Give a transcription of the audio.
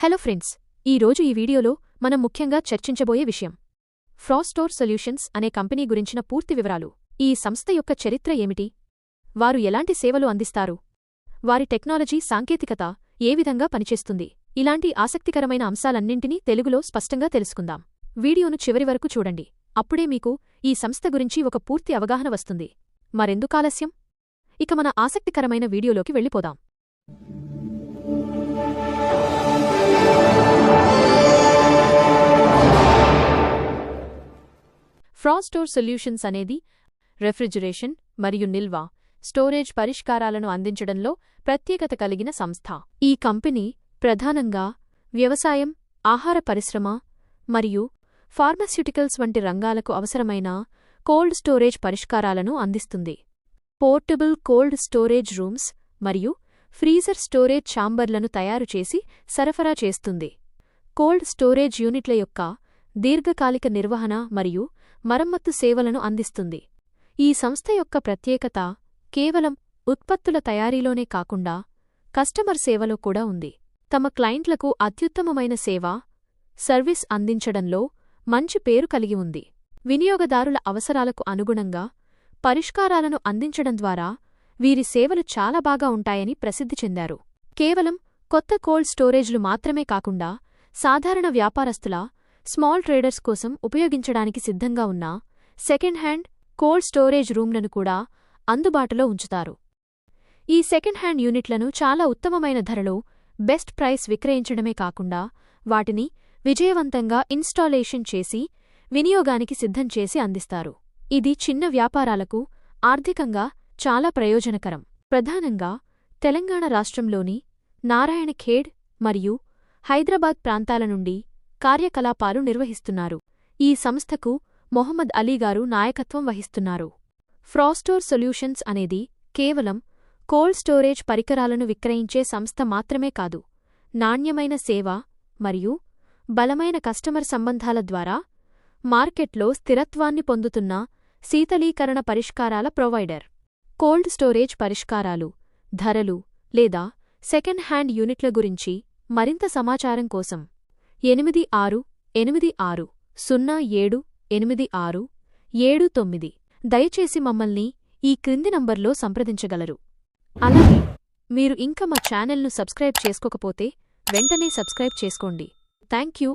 Hello friends, ఈరోజు ఈ వీడియోలో మనం ముఖ్యంగా చర్చించబోయే విషయం ఫ్రాస్టోర్ సొల్యూషన్స్ అనే కంపెనీ గురించిన పూర్తి వివరాలు. ఈ సంస్థ యొక్క చరిత్ర ఏమిటి, వారు ఎలాంటి సేవలు అందిస్తారు, వారి టెక్నాలజీ సాంకేతికత ఏ విధంగా పనిచేస్తుంది, ఇలాంటి ఆసక్తికరమైన అంశాలన్నింటినీ తెలుగులో స్పష్టంగా తెలుసుకుందాం. వీడియోను చివరి వరకు చూడండి, అప్పుడే మీకు ఈ సంస్థ గురించి ఒక పూర్తి అవగాహన వస్తుంది. మరెందుకాలస్యం, ఇక మన ఆసక్తికరమైన వీడియోలోకి వెళ్ళిపోదాం. ఫ్రాస్టోర్ సొల్యూషన్స్ అనేది రెఫ్రిజిరేషన్ మరియు నిల్వ స్టోరేజ్ పరిష్కారాలను అందించడంలో ప్రత్యేకత కలిగిన సంస్థ. ఈ కంపెనీ ప్రధానంగా వ్యవసాయం, ఆహార పరిశ్రమ మరియు ఫార్మాస్యూటికల్స్ వంటి రంగాలకు అవసరమైన కోల్డ్ స్టోరేజ్ పరిష్కారాలను అందిస్తుంది. పోర్టబుల్ కోల్డ్ స్టోరేజ్ రూమ్స్ మరియు ఫ్రీజర్ స్టోరేజ్ ఛాంబర్లను తయారుచేసి సరఫరా చేస్తుంది. కోల్డ్ స్టోరేజ్ యూనిట్ల యొక్క దీర్ఘకాలిక నిర్వహణ మరియు మరమ్మత్తు సేవలను అందిస్తుంది. ఈ సంస్థ యొక్క ప్రత్యేకత కేవలం ఉత్పత్తుల తయారీలోనే కాకుండా కస్టమర్ సేవలో కూడా ఉంది. తమ క్లయింట్లకు అత్యుత్తమమైన సేవ, సర్వీస్ అందించడంలో మంచి పేరు కలిగి ఉంది. వినియోగదారుల అవసరాలకు అనుగుణంగా పరిష్కారాలను అందించడం ద్వారా వీరి సేవలు చాలా బాగా ఉంటాయని ప్రసిద్ధి చెందారు. కేవలం కొత్త కోల్డ్ స్టోరేజ్లు మాత్రమే కాకుండా సాధారణ వ్యాపారస్తుల, స్మాల్ ట్రేడర్స్ కోసం ఉపయోగించడానికి సిద్ధంగా ఉన్న సెకండ్ హ్యాండ్ కోల్డ్ స్టోరేజ్ రూమ్లను కూడా అందుబాటులో ఉంచుతారు. ఈ సెకండ్ హ్యాండ్ యూనిట్లను చాలా ఉత్తమమైన ధరలో బెస్ట్ ప్రైస్ విక్రయించడమే కాకుండా వాటిని విజయవంతంగా ఇన్స్టాలేషన్ చేసి వినియోగానికి సిద్ధం చేసి అందిస్తారు. ఇది చిన్న వ్యాపారాలకు ఆర్థికంగా చాలా ప్రయోజనకరం. ప్రధానంగా తెలంగాణ రాష్ట్రంలోని నారాయణఖేడ్ మరియు హైదరాబాద్ ప్రాంతాల నుండి కార్యకలాపాలు నిర్వహిస్తున్నారు. ఈ సంస్థకు మొహమ్మద్ అలీగారు నాయకత్వం వహిస్తున్నారు. ఫ్రాస్టోర్ సొల్యూషన్స్ అనేది కేవలం కోల్డ్ స్టోరేజ్ పరికరాలను విక్రయించే సంస్థ మాత్రమే కాదు, నాణ్యమైన సేవ మరియు బలమైన కస్టమర్ సంబంధాల ద్వారా మార్కెట్లో స్థిరత్వాన్ని పొందుతున్న శీతలీకరణ పరిష్కారాల ప్రొవైడర్. కోల్డ్ స్టోరేజ్ పరిష్కారాలు, ధరలు లేదా సెకండ్ హ్యాండ్ యూనిట్ల గురించి మరింత సమాచారం కోసం 8686078679 దయచేసి మమ్మల్ని ఈ క్రింది నంబర్లో సంప్రదించగలరు. అలాగే మీరు ఇంకా మా ఛానల్ను సబ్స్క్రైబ్ చేసుకోకపోతే వెంటనే సబ్స్క్రైబ్ చేసుకోండి. Thank you.